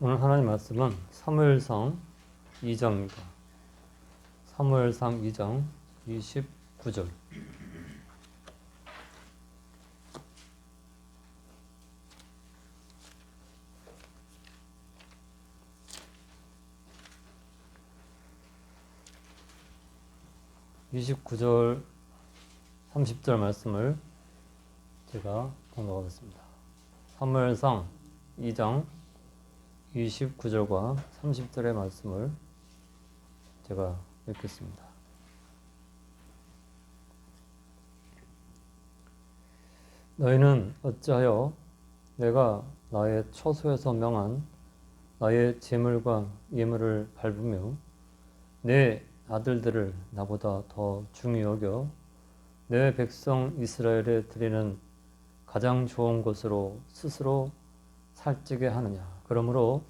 오늘 하나님 말씀은 사무엘상 2장입니다. 사무엘상 2장 29절. (29절) 30절 말씀을 제가 봉독하겠습니다. 사무엘상 2장 29절과 30절의 말씀을 제가 읽겠습니다. 너희는 어찌하여 내가 나의 처소에서 명한 나의 제물과 예물을 밟으며 내 아들들을 나보다 더 중히 여겨 내 백성 이스라엘에 드리는 가장 좋은 것으로 스스로 살찌게 하느냐. 그러므로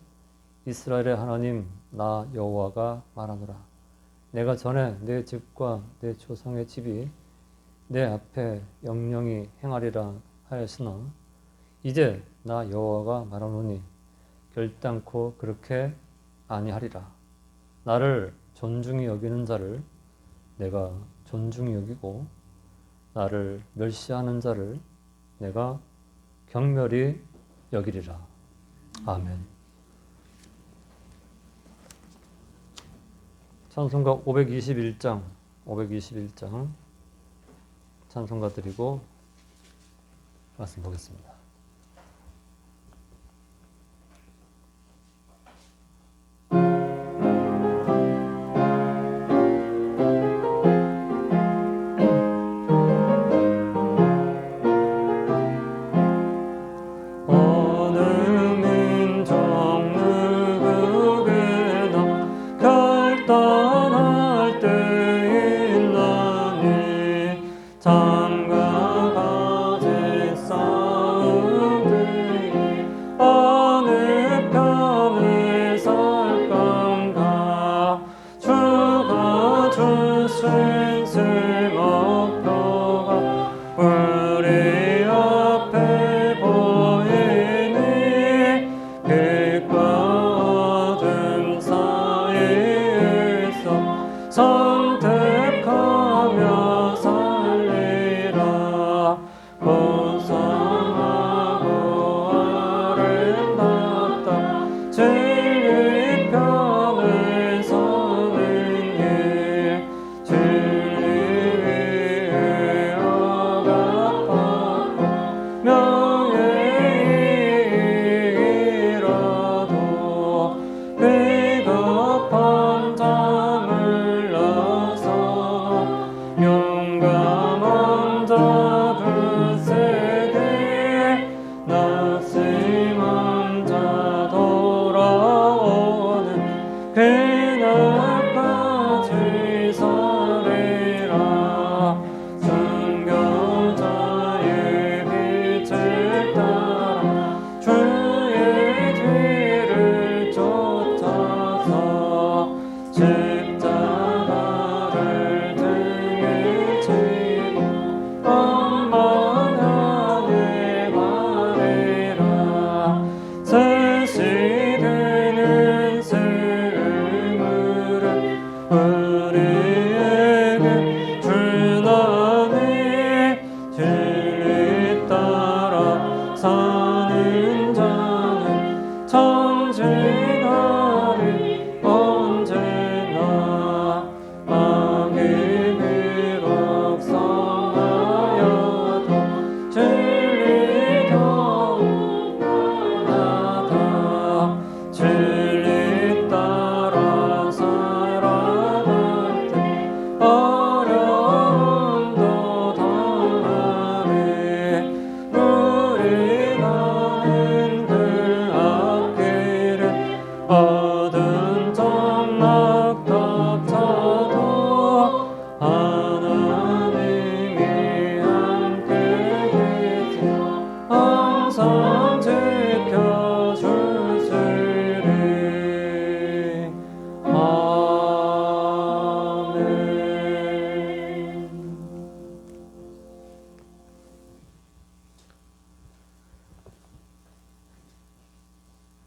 이스라엘의 하나님 나 여호와가 말하노라. 내가 전에 내 집과 내 조상의 집이 내 앞에 영영히 행하리라 하였으나 이제 나 여호와가 말하노니 결단코 그렇게 아니하리라. 나를 존중히 여기는 자를 내가 존중히 여기고 나를 멸시하는 자를 내가 경멸히 여기리라. 아멘. 찬송가 521장 찬송가 드리고 말씀 보겠습니다. 장가가 제 싸움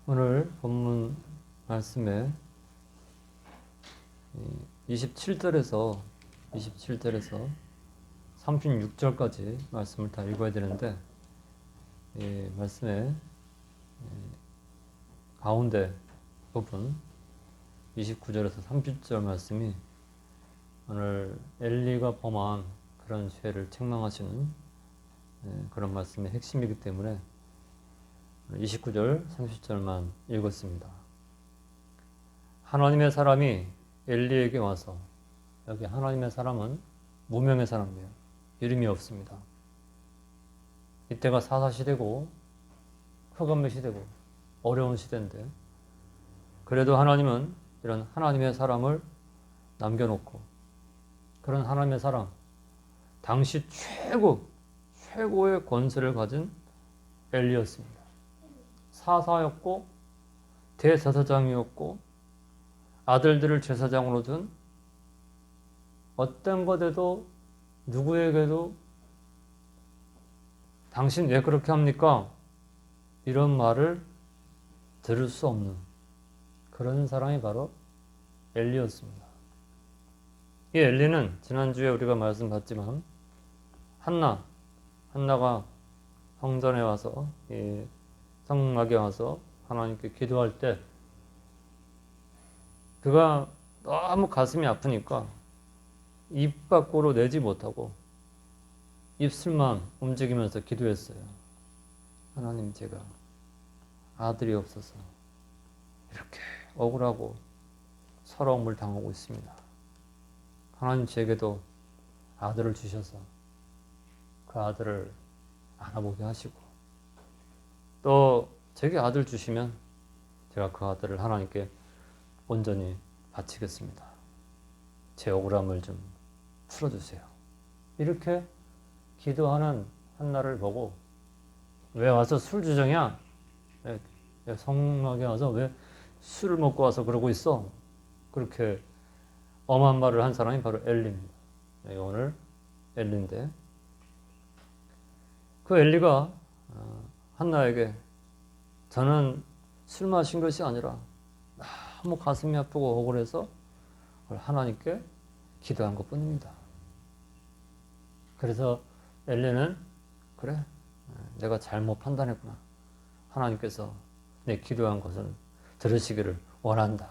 오늘 본문 말씀에 27절에서 36절까지 말씀을 다 읽어야 되는데, 이 말씀의 가운데 부분 29절에서 30절 말씀이 오늘 엘리가 범한 그런 죄를 책망하시는 그런 말씀의 핵심이기 때문에 29절, 30절만 읽었습니다. 하나님의 사람이 엘리에게 와서, 여기 하나님의 사람은 무명의 사람이에요. 이름이 없습니다. 이때가 사사시대고 흑암의 시대고 어려운 시대인데, 그래도 하나님은 이런 하나님의 사람을 남겨놓고, 그런 하나님의 사람, 당시 최고의 권세를 가진 엘리였습니다. 사사였고 대제사장이었고 아들들을 제사장으로 둔, 어떤 것에도 누구에게도 당신 왜 그렇게 합니까? 이런 말을 들을 수 없는 그런 사람이 바로 엘리였습니다. 이 엘리는 지난주에 우리가 말씀 봤지만 한나가 성전에 와서, 성막에 와서 하나님께 기도할 때 그가 너무 가슴이 아프니까 입 밖으로 내지 못하고 입술만 움직이면서 기도했어요. 하나님, 제가 아들이 없어서 이렇게 억울하고 서러움을 당하고 있습니다. 하나님, 제게도 아들을 주셔서 그 아들을 안아보게 하시고, 또 제게 아들 주시면 제가 그 아들을 하나님께 온전히 바치겠습니다. 제 억울함을 좀 풀어주세요. 이렇게 기도하는 한나를 보고, 왜 와서 술 주정이야? 왜 성막에 와서 왜 술을 먹고 와서 그러고 있어? 그렇게 엄한 말을 한 사람이 바로 엘리입니다. 오늘 엘리인데, 그 엘리가 한나에게, 저는 술 마신 것이 아니라 너무 가슴이 아프고 억울해서 하나님께 기도한 것뿐입니다. 그래서 엘리는, 그래, 내가 잘못 판단했구나. 하나님께서 내 기도한 것을 들으시기를 원한다.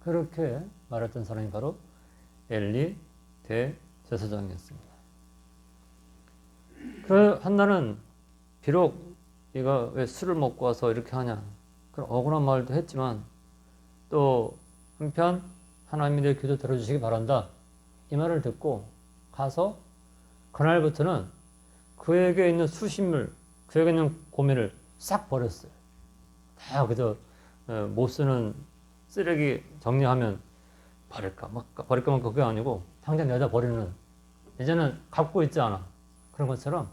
그렇게 말했던 사람이 바로 엘리 대제사장이었습니다. 그 한나는 비록 네가 왜 술을 먹고 와서 이렇게 하냐, 그런 억울한 말도 했지만, 또 한편 하나님이 내 기도 들어주시기 바란다, 이 말을 듣고 가서 그날부터는 그에게 있는 수신물, 그에게 있는 고민을 싹 버렸어요. 다 그저 못 쓰는 쓰레기 정리하면 버릴까 말까 그게 아니고 당장 내다 버리는, 이제는 갖고 있지 않아, 그런 것처럼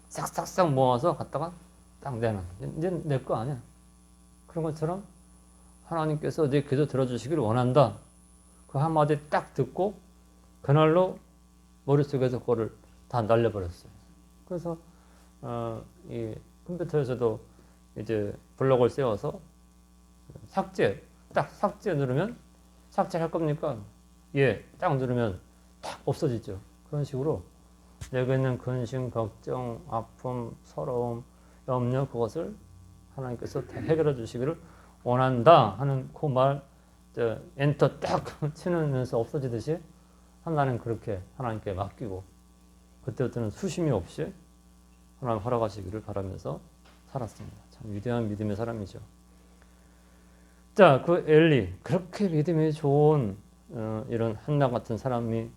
싹싹싹 모아서 갖다가 딱 내는, 이제 내 거 아니야. 그런 것처럼 하나님께서 네 기도 들어주시기를 원한다, 그 한마디 딱 듣고 그날로 머릿속에서 그거를 다 날려버렸어요. 그래서 이 컴퓨터에서도 이제 블록을 세워서 딱 삭제 누르면, 삭제할 겁니까? 예, 딱 누르면 딱 없어지죠. 그런 식으로 내가 있는 근심, 걱정, 아픔, 서러움, 염려, 그것을 하나님께서 해결해 주시기를 원한다 하는 그 말, 엔터 딱 치면서 없어지듯이 한나는 그렇게 하나님께 맡기고, 그때부터는 수심이 없이 하나님 허락하시기를 바라면서 살았습니다. 참 위대한 믿음의 사람이죠. 자, 그 엘리, 그렇게 믿음이 좋은 이런 한나 같은 사람이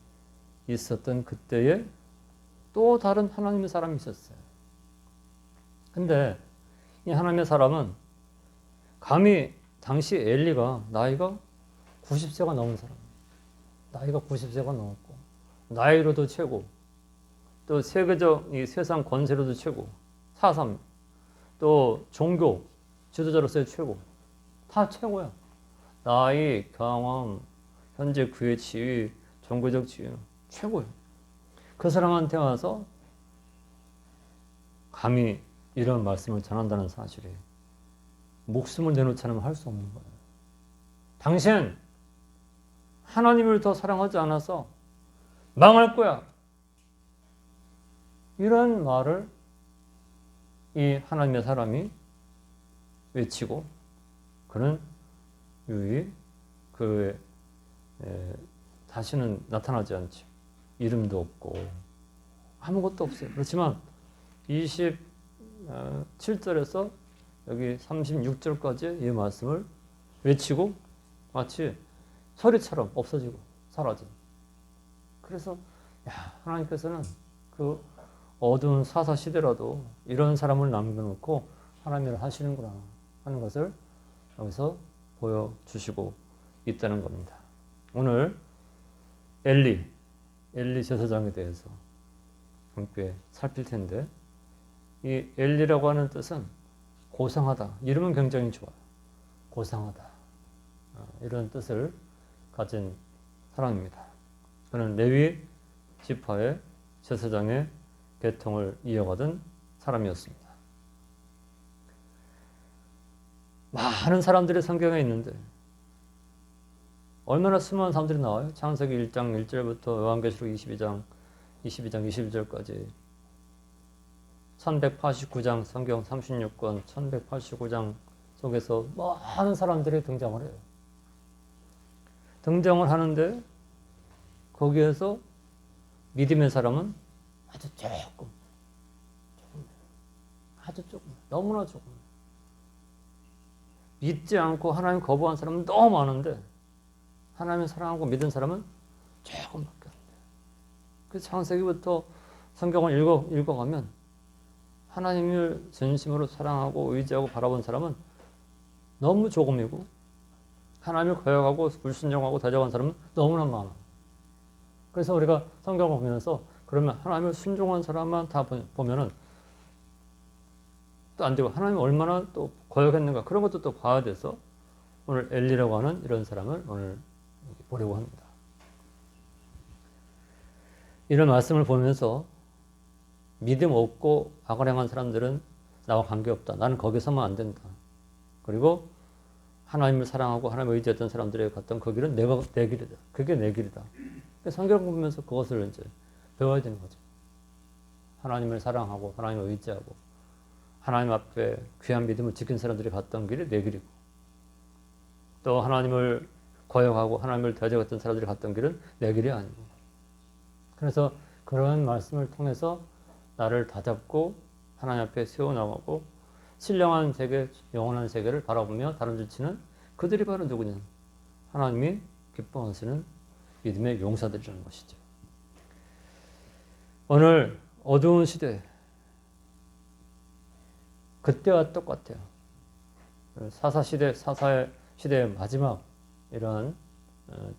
있었던 그때에 또 다른 하나님의 사람이 있었어요. 근데 이 하나님의 사람은 감히 당시 엘리가 나이가 90세가 넘은 사람이에요. 나이가 90세가 넘었고, 나이로도 최고, 또 세계적 이 세상 권세로도 최고, 사삼, 또 종교 지도자로서의 최고, 다 최고야. 나이, 경험, 현재 그의 지위, 종교적 지위 최고야. 그 사람한테 와서 감히 이런 말씀을 전한다는 사실이 목숨을 내놓지 않으면 할 수 없는 거예요. 당신 하나님을 더 사랑하지 않아서 망할 거야. 이런 말을 이 하나님의 사람이 외치고 그는 유이 그의 다시는 나타나지 않죠. 이름도 없고 아무것도 없어요. 그렇지만 27절에서 여기 36절까지 이 말씀을 외치고 마치 소리처럼 없어지고 사라진. 그래서 하나님께서는 그 어두운 사사 시대라도 이런 사람을 남겨놓고 하나님을 하시는구나 하는 것을 여기서 보여주시고 있다는 겁니다. 오늘 엘리 제사장에 대해서 함께 살필 텐데 이 엘리라고 하는 뜻은 고상하다. 이름은 굉장히 좋아요. 고상하다. 이런 뜻을 가진 사람입니다. 그는 레위 지파의 제사장의 계통을 이어가던 사람이었습니다. 많은 사람들이 성경에 있는데 얼마나 수많은 사람들이 나와요? 창세기 1장 1절부터 요한계시록 22장 22절까지 1189장 성경 36권 1189장 속에서 많은 사람들이 등장을 해요. 등장을 하는데 거기에서 믿음의 사람은 아주 조금, 너무나 조금. 믿지 않고 하나님 거부한 사람은 너무 많은데 하나님을 사랑하고 믿은 사람은 조금밖에 안 돼요. 그 창세기부터 성경을 읽어가면 하나님을 진심으로 사랑하고 의지하고 바라본 사람은 너무 조금이고 하나님을 거역하고 불순종하고 대적한 사람은 너무나 많아. 그래서 우리가 성경을 보면서 그러면 하나님을 순종한 사람만 다 보면은 또 안 되고 하나님이 얼마나 또 거역했는가 그런 것도 또 봐야 돼서 오늘 엘리라고 하는 이런 사람을 오늘 보려고 합니다. 이런 말씀을 보면서 믿음 없고 악을 행한 사람들은 나와 관계없다. 나는 거기 서면 안 된다. 그리고 하나님을 사랑하고 하나님을 의지했던 사람들의 갔던 그 길은 내 길이다. 그게 내 길이다. 성경을 보면서 그것을 이제 배워야 되는 거죠. 하나님을 사랑하고 하나님을 의지하고 하나님 앞에 귀한 믿음을 지킨 사람들이 갔던 길이 내 길이고 또 하나님을 거역하고 하나님을 대적했던 사람들이 갔던 길은 내 길이 아니고 그래서 그런 말씀을 통해서 나를 다잡고 하나님 앞에 세워나가고 신령한 세계, 영원한 세계를 바라보며 다름질치는 그들이 바로 누구냐? 하나님이 기뻐하시는 믿음의 용사들이라는 것이죠. 오늘 어두운 시대, 그때와 똑같아요. 사사의 시대의 마지막 이러한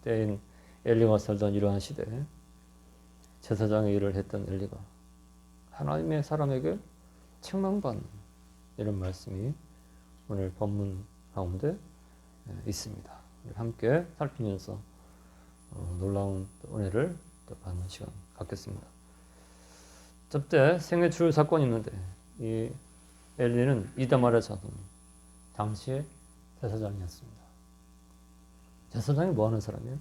때인 엘리가 살던 이러한 시대에 제사장의 일을 했던 엘리가 하나님의 사람에게 책망받는 이런 말씀이 오늘 본문 가운데 있습니다. 함께 살피면서 놀라운 은혜를 또 받는 시간 갖겠습니다. 접대 생애 주요 사건이 있는데 이 엘리는 이다말의 자손 당시의 제사장이었습니다. 제사장이 뭐 하는 사람이에요?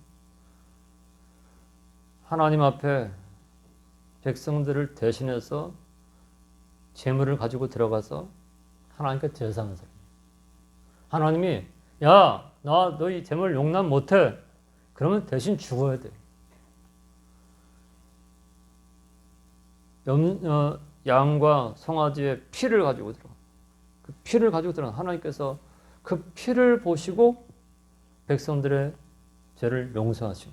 하나님 앞에 백성들을 대신해서 재물을 가지고 들어가서 하나님께 제사하는 사람이에요. 하나님이 야, 나 너희 재물 용납 못해. 그러면 대신 죽어야 돼. 양과 송아지의 피를 가지고 들어가. 그 피를 가지고 들어가. 하나님께서 그 피를 보시고 백성들의 죄를 용서하시고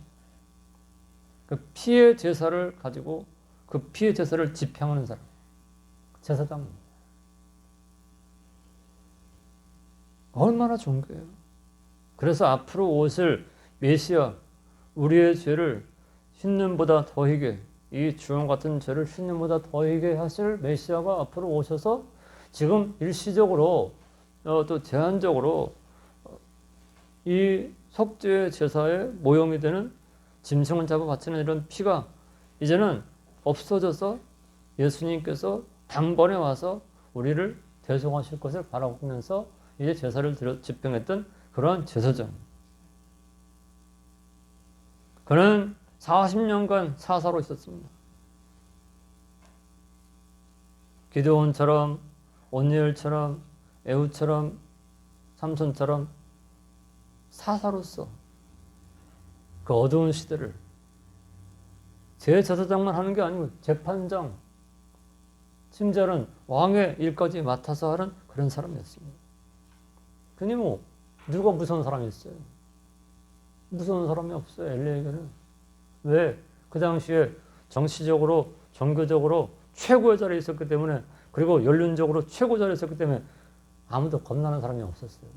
그 피의 제사를 가지고 그 피의 제사를 집행하는 사람. 제사장입니다. 얼마나 좋은 거예요. 그래서 앞으로 오실 메시아, 우리의 죄를 흰눈보다 더히게, 이 주홍 같은 죄를 흰눈보다 더히게 하실 메시아가 앞으로 오셔서 지금 일시적으로 또 제한적으로 이 속죄 제사의 모형이 되는 짐승을 잡아 바치는 이런 피가 이제는 없어져서 예수님께서 단번에 와서 우리를 대속하실 것을 바라보면서 이제 제사를 집행했던 그러한 제사장. 그는 40년간 사사로 있었습니다. 기드온처럼, 온니엘처럼, 에후처럼, 삼손처럼 사사로서 그 어두운 시대를 제사장만 하는 게 아니고 재판장, 심지어는 왕의 일까지 맡아서 하는 그런 사람이었습니다. 그니 뭐 누가 무서운 사람이 있어요? 무서운 사람이 없어요, 엘리에게는. 왜? 그 당시에 정치적으로, 종교적으로 최고의 자리에 있었기 때문에, 그리고 연륜적으로 최고 자리에 있었기 때문에 아무도 겁나는 사람이 없었어요.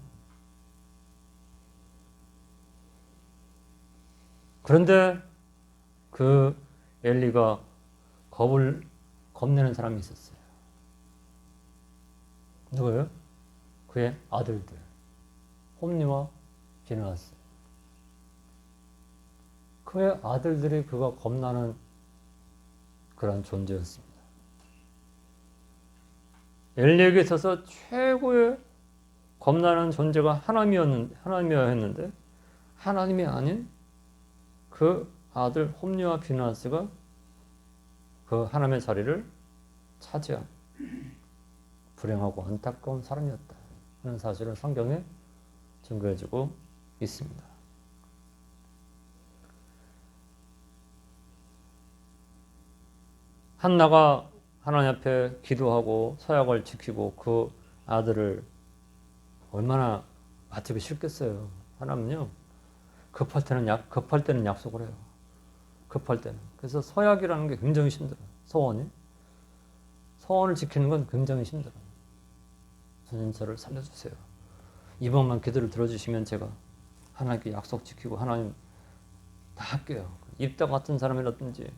그런데 그 엘리가 겁내는 사람이 있었어요. 누구예요? 그의 아들들, 홈리와 비느하스. 그의 아들들이 그가 겁나는 그런 존재였습니다. 엘리에게 있어서 최고의 겁나는 존재가 하나님이어야 했는데, 하나님이 아닌 그 아들 홈리와 비느하스가 그 하나님의 자리를 차지한 불행하고 안타까운 사람이었다 하는 사실을 성경에 증거해주고 있습니다. 한나가 하나님 앞에 기도하고 서약을 지키고 그 아들을 얼마나 맡기기 싫겠어요. 하나님은요, 급할 때는 약속을 해요. 급할 때는. 그래서 서약이라는 게 굉장히 힘들어요. 서원을 지키는 건 굉장히 힘들어요. 주님 저를 살려주세요. 이번만 기도를 들어주시면 제가 하나님께 약속 지키고 하나님 다 할게요. 입다 같은 사람이라든지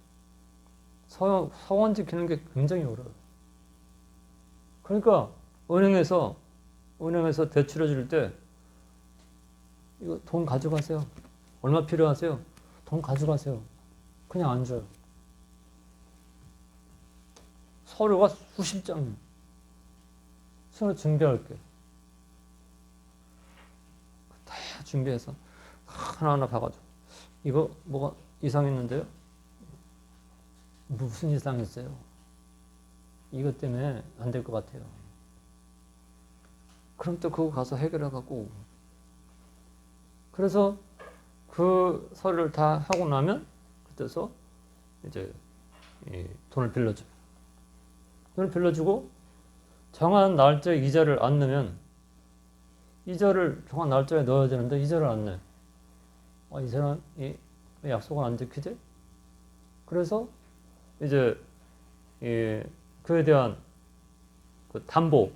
서원 지키는 게 굉장히 어려워요. 그러니까 은행에서 대출해 줄 때 이거 돈 가져가세요. 얼마 필요하세요? 돈 가져가세요. 그냥 안 줘요. 서류가 수십 장이에요. 서류 준비할게. 다 준비해서 하나하나 봐가지고 이거 뭐가 이상했는데요? 무슨 이상이 있어요? 이것 때문에 안 될 것 같아요. 그럼 또 그거 가서 해결해갖고, 그래서 그 서류를 다 하고 나면 그때서 이제 돈을 빌려줘요. 돈을 빌려주고 정한 날짜에 이자를 안 내면, 이자를 정한 날짜에 넣어야 되는데 이자를 안 내. 이 사람 왜 약속을 안 지키지? 그래서 이제 그에 대한 그 담보,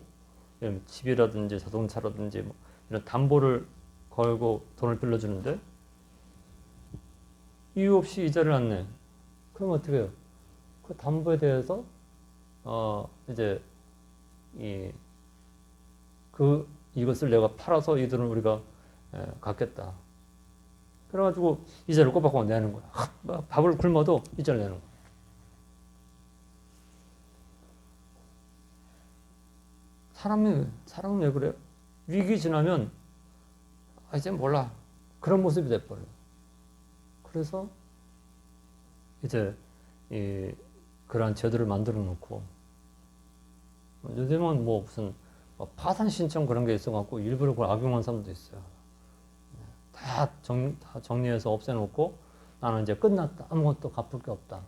집이라든지 자동차라든지 뭐 이런 담보를 걸고 돈을 빌려주는데 이유 없이 이자를 안 내. 그럼 어떻게 해요? 그 담보에 대해서 이제 이것을 내가 팔아서 이 돈을 우리가 갚겠다. 그래가지고 이자를 꼬박꼬박 내는 거야. 밥을 굶어도 이자를 내는 거야. 사람은 왜 그래요? 위기 지나면 이제 몰라. 그런 모습이 돼버려요. 그래서 이제 그러한 제도를 만들어 놓고, 요즘은 뭐 무슨 파산 신청 그런 게 있어갖고 일부러 그걸 악용한 사람도 있어요. 다 정리해서 없애놓고 나는 이제 끝났다. 아무것도 갚을 게 없다.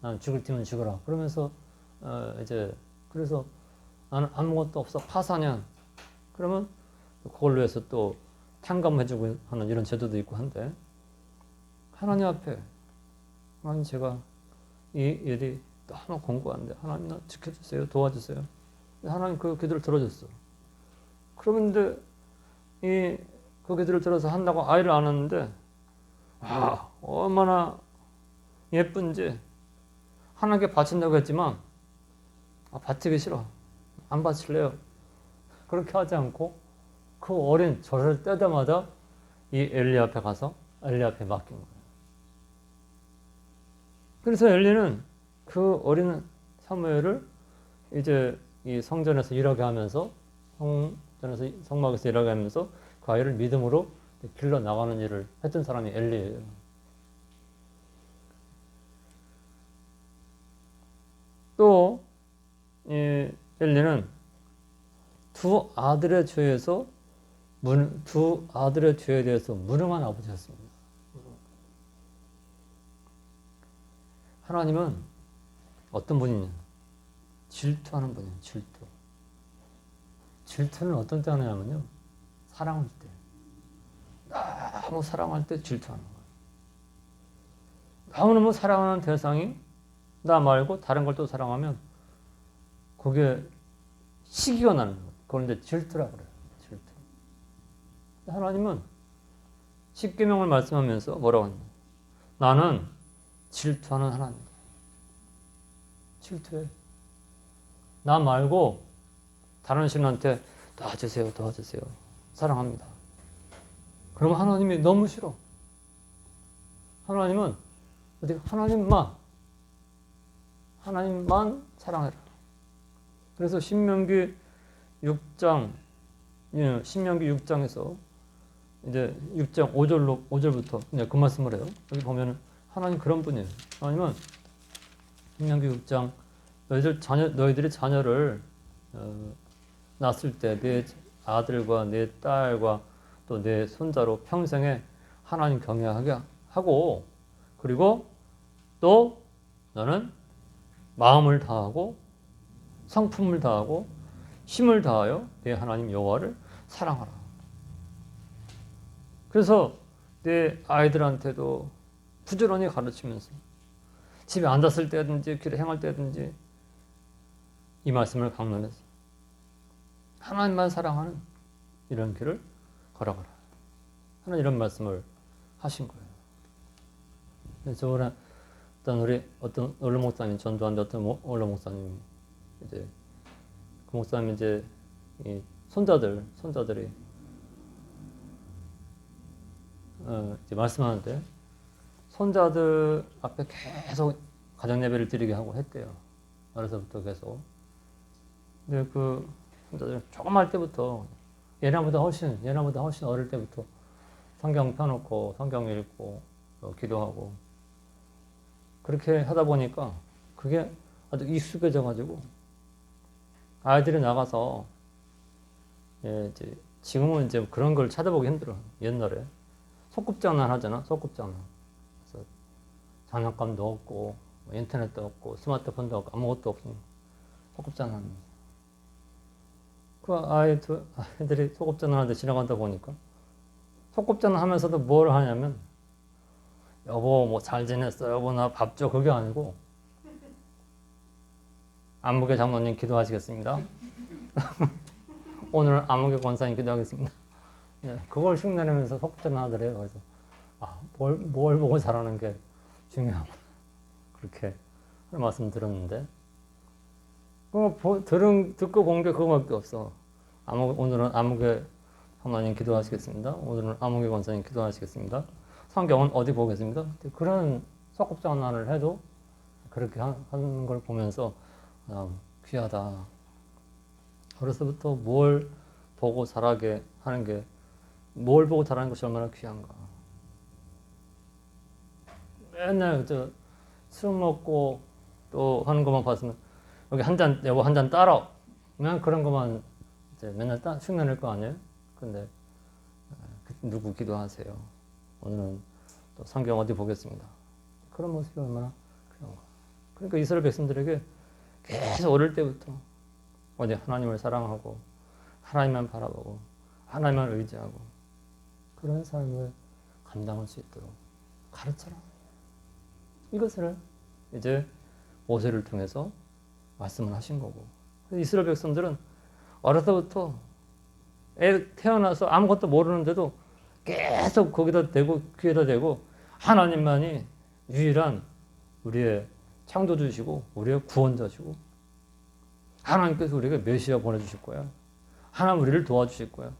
나는 죽을 팀은 죽어라. 그러면서 이제 그래서 나는 아무것도 없어. 파산이야. 그러면 그걸로 해서 또 탕감해주고 하는 이런 제도도 있고 한데, 하나님 앞에 하나님 제가 이 일이 너무 공고한데 하나님 나 지켜주세요. 도와주세요. 하나님 그 기도를 들어줬어. 그런데 그 기도를 들어서 한다고 아이를 안 낳았는데 얼마나 예쁜지 하나님께 바친다고 했지만 바치기 싫어. 안 바칠래요. 그렇게 하지 않고 그 어린 젖을 떼자마자 이 엘리 앞에 가서 엘리 앞에 맡긴 거예요. 그래서 엘리는 그 어린 사무엘을 이제 이 성전에서 일하게 하면서 그래서 성막에서 일하게 하면서 그 아이를 믿음으로 길러 나가는 일을 했던 사람이 엘리예요. 또 이 엘리는 두 아들의 죄에 대해서 무능한 아버지였습니다. 하나님은 어떤 분이냐? 질투하는 분이에요. 질투. 질투는 어떤 때 하냐면요. 사랑할 때. 너무 사랑할 때 질투하는 거예요. 너무너무 사랑하는 대상이 나 말고 다른 걸 또 사랑하면 그게 시기가 나는 거예요. 그걸 이제 질투라고 그래요. 질투. 하나님은 십계명을 말씀하면서 뭐라고 하냐? 나는 질투하는 하나님이다. 질투해. 나 말고 다른 신한테 도와주세요, 도와주세요. 사랑합니다. 그러면 하나님이 너무 싫어. 하나님은 어디 하나님만 사랑해라. 그래서 신명기 6장에서 이제 6장 5절부터 그냥 그 말씀을 해요. 여기 보면은 하나님 그런 분이에요. 하나님은 신명기 6장 너희들이 자녀를 낳았을 때 내 아들과 내 딸과 또 내 손자로 평생에 하나님 경외하게 하고, 그리고 또 너는 마음을 다하고 성품을 다하고 힘을 다하여 내 하나님 여호와를 사랑하라. 그래서 내 아이들한테도 부지런히 가르치면서 집에 앉았을 때든지 길에 행할 때든지 이 말씀을 강론해서 하나님만 사랑하는 이런 길을 걸어가라 하는 이런 말씀을 하신 거예요. 저번에 어떤 원로 목사님 전도하는데 어떤 원로 목사님 이제 그 목사님 이제 이 손자들이 이제 말씀하는데 손자들 앞에 계속 가정 예배를 드리게 하고 했대요. 어려서부터 계속. 근데 그 손자들 조그만 때부터 얘나보다 훨씬 어릴 때부터 성경 펴놓고 성경 읽고 기도하고 그렇게 하다 보니까 그게 아주 익숙해져 가지고 아이들이 나가서 이제 지금은 이제 그런 걸 찾아보기 힘들어. 옛날에 소꿉장난 하잖아. 소꿉장난. 그래서 장난감도 없고 인터넷도 없고 스마트폰도 없고 아무것도 없으니 소꿉장난. 그 아이들이 소꿉장난하는데 지나가다 보니까 소꿉장난 하면서도 뭘 하냐면 여보 뭐 잘 지냈어? 여보 나 밥 줘? 그게 아니고 안무개 장로님 기도하시겠습니다. 오늘 안무개 권사님 기도하겠습니다. 네, 그걸 흉내내면서 소꿉장난 하더래요. 그래서 뭘 보고 잘하는 게 중요하구나. 그렇게 하는 말씀 들었는데 듣고 본 게 그거밖에 없어. 오늘은 안무개 장로님 기도하시겠습니다. 오늘은 안무개 권사님 기도하시겠습니다. 성경은 어디 보겠습니다. 그런 소꿉장난을 해도 그렇게 하는 걸 보면서 귀하다. 어려서부터 뭘 보고 자라게 하는 게, 뭘 보고 자라는 것이 얼마나 귀한가. 맨날 술 먹고 또 하는 것만 봤으면 여기 여보 한 잔 따라. 그냥 그런 것만 이제 맨날 흉내낼 거 아니에요? 근데 누구 기도하세요? 오늘은 또 성경 어디 보겠습니다. 그런 모습이 얼마나 귀한가. 그러니까 이스라엘 백성들에게 계속 어릴 때부터 어디 하나님을 사랑하고 하나님만 바라보고 하나님만 의지하고 그런 삶을 감당할 수 있도록 가르쳐라. 이것을 이제 모세를 통해서 말씀을 하신 거고, 이스라엘 백성들은 어려서부터 태어나서 아무것도 모르는데도 계속 거기다 대고 귀에다 대고 하나님만이 유일한 우리의 창조주시고 우리의 구원자시고 하나님께서 우리에게 메시아 보내주실 거야. 하나님 우리를 도와주실 거야.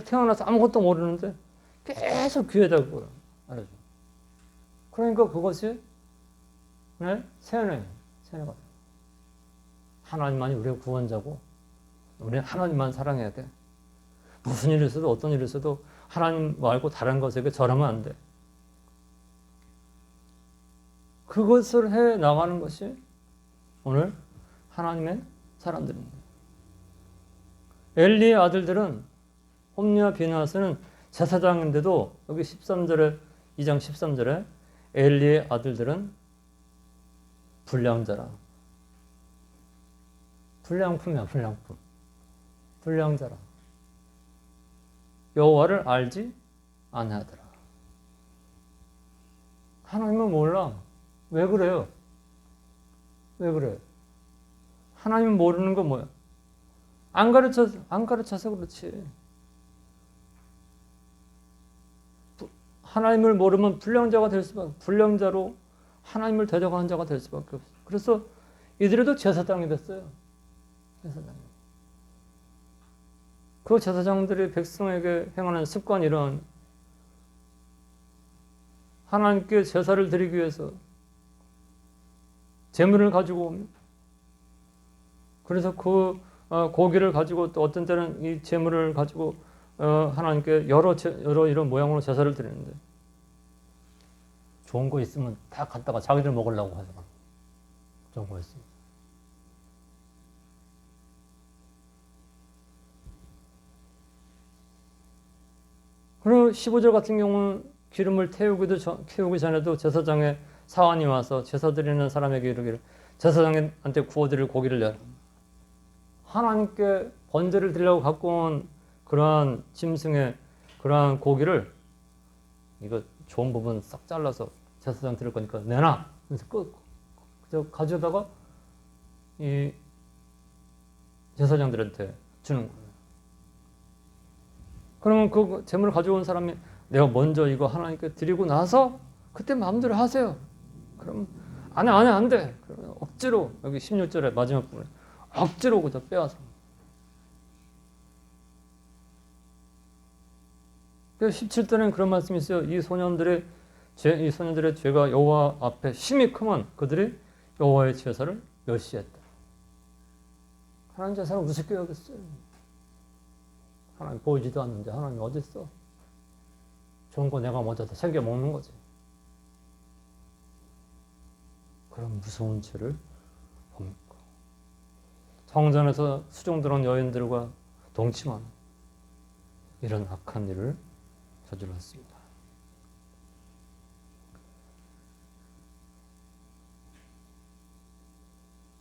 태어나서 아무것도 모르는데 계속 귀에다 대고 알아줘. 그러니까 그것이 세뇌가 하나님만이 우리의 구원자고 우리는 하나님만 사랑해야 돼. 무슨 일이 있어도 어떤 일이 있어도 하나님 말고 다른 것에게 절하면 안 돼. 그것을 해 나가는 것이 오늘 하나님의 사람들입니다. 엘리의 아들들은 홈리와 비나스는 제사장인데도 여기 13절에 2장 13절에 엘리의 아들들은 불량자라. 불량품이야, 불량품. 불량자라. 여호와를 알지 아니하더라. 하나님은 몰라. 왜 그래요? 왜 그래? 하나님은 모르는 건 뭐야? 안 가르쳐서 그렇지. 하나님을 모르면 불량자가 될 수밖에, 불량자로 하나님을 대적하는 자가 될 수밖에 없어. 그래서 이들도 제사장이 됐어요. 제사장. 그 제사장들이 백성에게 행하는 습관이 이런 하나님께 제사를 드리기 위해서 제물을 가지고 옵니다. 그래서 그 고기를 가지고 또 어떤 때는 이 제물을 가지고 하나님께 여러 이런 모양으로 제사를 드리는데 좋은 거 있으면 다 갖다가 자기들 먹으려고 하잖아. 좋은 거 있으면. 그리고 15절 같은 경우는 기름을 태우기 전에도 제사장의 사환이 와서 제사 드리는 사람에게 이르기를 제사장한테 구워드릴 고기를 내라. 하나님께 번제를 드리려고 갖고 온 그러한 짐승의 그러한 고기를 이거 좋은 부분 싹 잘라서 제사장 드릴 거니까 내놔. 그래서 그저 가져다가 이 제사장들한테 주는 거예요. 그러면 그 제물을 가져온 사람이 내가 먼저 이거 하나님께 드리고 나서 그때 마음대로 하세요. 그럼 안 돼. 그러면 억지로 여기 16절에 마지막 부분에 억지로 그저 빼앗아. 17절에는 그런 말씀이 있어요. 이 소년들의 죄가 여호와 앞에 심히 크면 그들이 여호와의 제사를 멸시했다. 하나님 제사를 우습게 여겼어요. 하나님 보이지도 않는데 하나님 어디 있어? 좋은 거 내가 먼저 다 챙겨 먹는 거지. 그런 무서운 죄를 봅니까? 성전에서 수종 들어온 여인들과 동침하는 이런 악한 일을 저질렀습니다.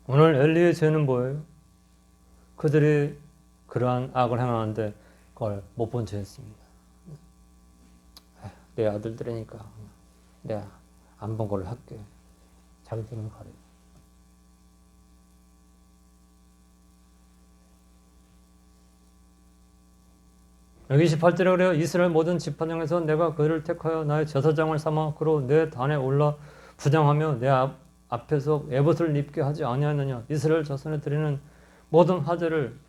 오늘 엘리의 죄는 뭐예요? 그들이 그러한 악을 행하는데 그걸 못 본 죄였습니다. 내 아들들이니까 내가 안 본 걸 할게. 자기들은 가려. 여기 28절에 그래요. 이스라엘 모든 지파 중에서 내가 그를 택하여 나의 제사장을 삼아 그로 내 단에 올라 부장하며 내 앞에서 에봇을 입게 하지 아니하느냐. 이스라엘 자손에 드리는 모든 화제를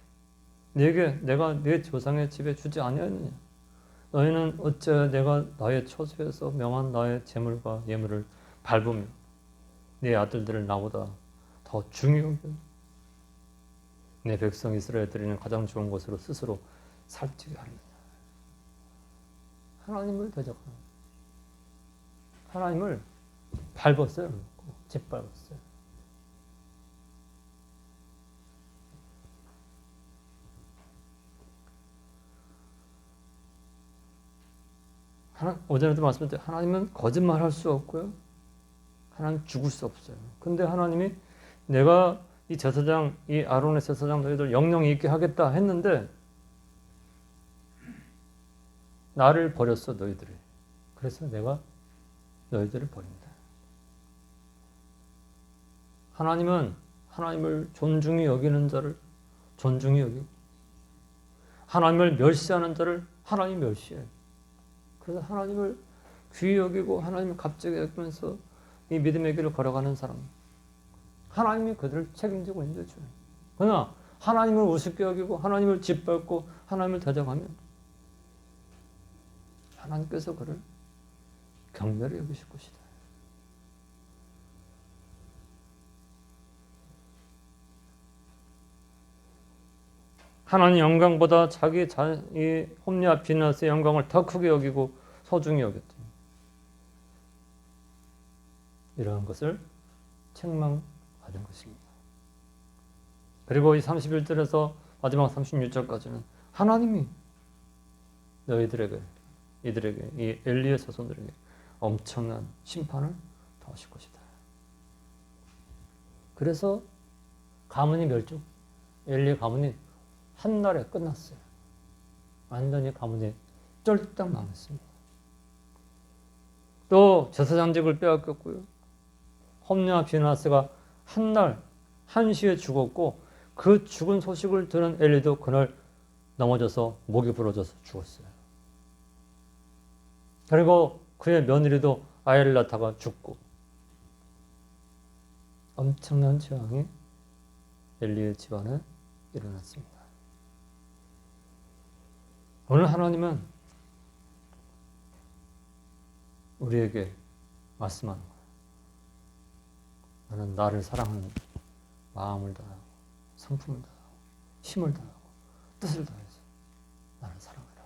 네게 내가 네 조상의 집에 주지 아니하느냐. 너희는 어째 내가 나의 처소에서 명한 나의 제물과 예물을 밟으며 네 아들들을 나보다 더 중요하게 내 백성 이스라엘 드리는 가장 좋은 것으로 스스로 살찌게 하느냐. 하나님을 대적하는, 하나님을 밟았어요. 짓밟았어요. 어제도 말씀드렸는데 하나님은 거짓말할 수 없고요. 하나님 죽을 수 없어요. 근데 하나님이 내가 이 제사장, 이 아론의 제사장 너희들 영영이 있게 하겠다 했는데 나를 버렸어 너희들이. 그래서 내가 너희들을 버린다. 하나님은 하나님을 존중히 여기는 자를 존중히 여기고 하나님을 멸시하는 자를 하나님 멸시해요. 그래서 하나님을 귀히 여기고 하나님을 갑자기 여기면서 이 믿음의 길을 걸어가는 사람, 하나님이 그들을 책임지고 있는 거죠. 그러나 하나님을 우습게 여기고 하나님을 짓밟고 하나님을 대적하면 하나님께서 그를 경멸히 여기실 것이다. 하나님 영광보다 이 홈리와 비나스의 영광을 더 크게 여기고 소중히 여겼죠. 이러한 것을 책망받은 것입니다. 그리고 이 31절에서 마지막 36절까지는 하나님이 이들에게 이 엘리의 자손들에게 엄청난 심판을 더하실 것이다. 그래서 가문이 엘리의 가문이 한날에 끝났어요. 완전히 가문이 쫄딱 망했습니다. 또 제사장직을 빼앗겼고요. 홈리와 비나스가 한날 한시에 죽었고 그 죽은 소식을 들은 엘리도 그날 넘어져서 목이 부러져서 죽었어요. 그리고 그의 며느리도 아엘라타가 죽고 엄청난 재앙이 엘리의 집안에 일어났습니다. 오늘 하나님은 우리에게 말씀하는 거예요. 너는 나를 사랑하는 마음을 다하고 성품을 다하고 힘을 다하고 뜻을 다해서 나를 사랑해라.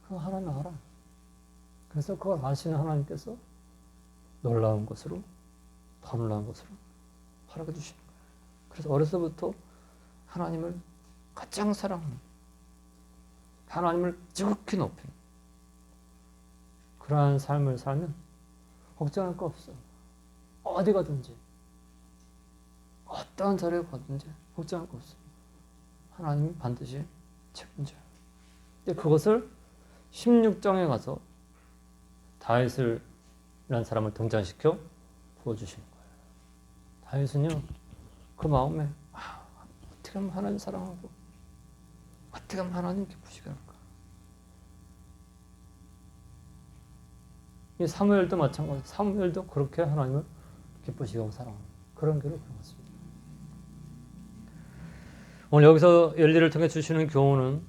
그거 하나님 알아. 그래서 그걸 아시는 하나님께서 놀라운 것으로 더 놀라운 것으로 허락해 주시는 거예요. 그래서 어려서부터 하나님을 가장 사랑하는, 하나님을 지극히 높이는 그러한 삶을 살면 걱정할 거 없어. 어디 가든지 어떠한 자리에 가든지 걱정할 거 없어. 하나님이 반드시 책임져요. 근데 그것을 16장에 가서 다윗을 이라는 사람을 등장시켜 보여주시는 거예요. 다윗은요 그 마음에 어떻게 하면 하나님 사랑하고 어떻게 하면 하나님 기쁘시게 할까. 이 사무엘도 마찬가지. 사무엘도 그렇게 하나님을 기쁘시게 하고 사랑하는 그런 길을 걸었습니다. 오늘 여기서 엘리를 통해 주시는 교훈은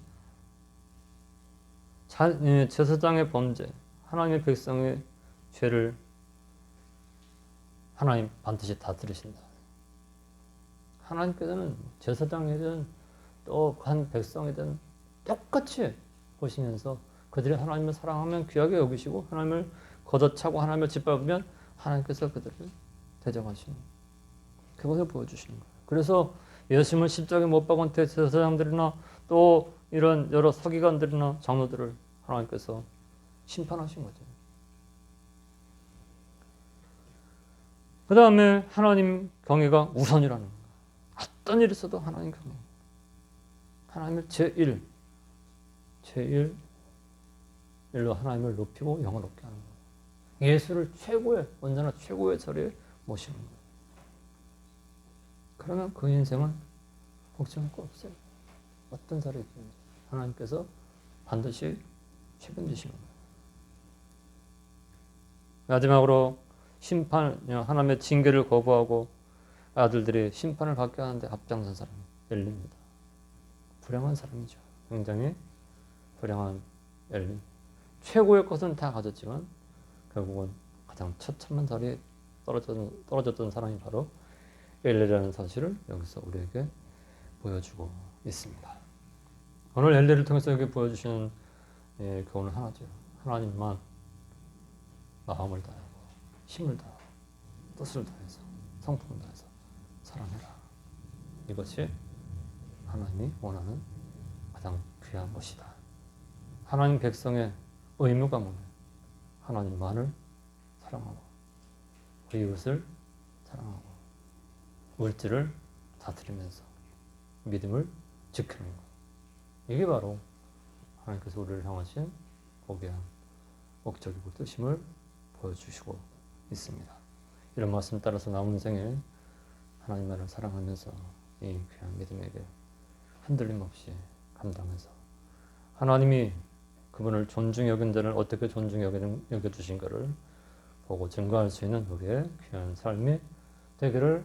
제사장의 범죄, 하나님의 백성의 죄를 하나님 반드시 다 들으신다. 하나님께서는 제사장이든 또 한 백성이든 똑같이 보시면서 그들이 하나님을 사랑하면 귀하게 여기시고 하나님을 걷어차고 하나님을 짓밟으면 하나님께서 그들을 대적하시는 그것을 보여주시는 거예요. 그래서 예수님을 십자가에 못 박은 제사장들이나 또 이런 여러 서기관들이나 장로들을 하나님께서 심판하신 거죠. 그 다음에 하나님 경외가 우선이라는 거예요. 어떤 일이 있어도 하나님 경외. 하나님을 제1일로 하나님을 높이고 영화롭게 하는 거예요. 예수를 언제나 최고의 자리에 모시는 거예요. 그러면 그 인생은 걱정할 거 없어요. 어떤 자리에 있든지 하나님께서 반드시 책임지시는 거예요. 마지막으로 하나님의 징계를 거부하고 아들들이 심판을 받게 하는데 앞장선 사람이 엘리입니다. 불행한 사람이죠. 굉장히 불행한 엘리. 최고의 것은 다 가졌지만 결국은 가장 처참한 자리에 떨어졌던 사람이 바로 엘리라는 사실을 여기서 우리에게 보여주고 있습니다. 오늘 엘리를 통해서 여기 보여주시는 교훈은 하나죠. 하나님만 마음을 다하고 힘을 다하고 뜻을 다해서 성품을 다해서 사랑해라. 이것이 하나님이 원하는 가장 귀한 것이다. 하나님 백성의 의무가 뭐냐? 하나님만을 사랑하고 그 이웃을 사랑하고 물질을 다스리면서 믿음을 지키는 것. 이게 바로 하나님께서 우리를 향하신 고귀한 목적이고 뜻임을 보여주시고 있습니다. 이런 말씀 따라서 남은 생에 하나님만을 사랑하면서 이 귀한 믿음에게 흔들림 없이 감당해서 하나님이 그분을 존중히 여긴 자를 어떻게 존중히 여겨주신가를 보고 증거할 수 있는 우리의 귀한 삶이 되기를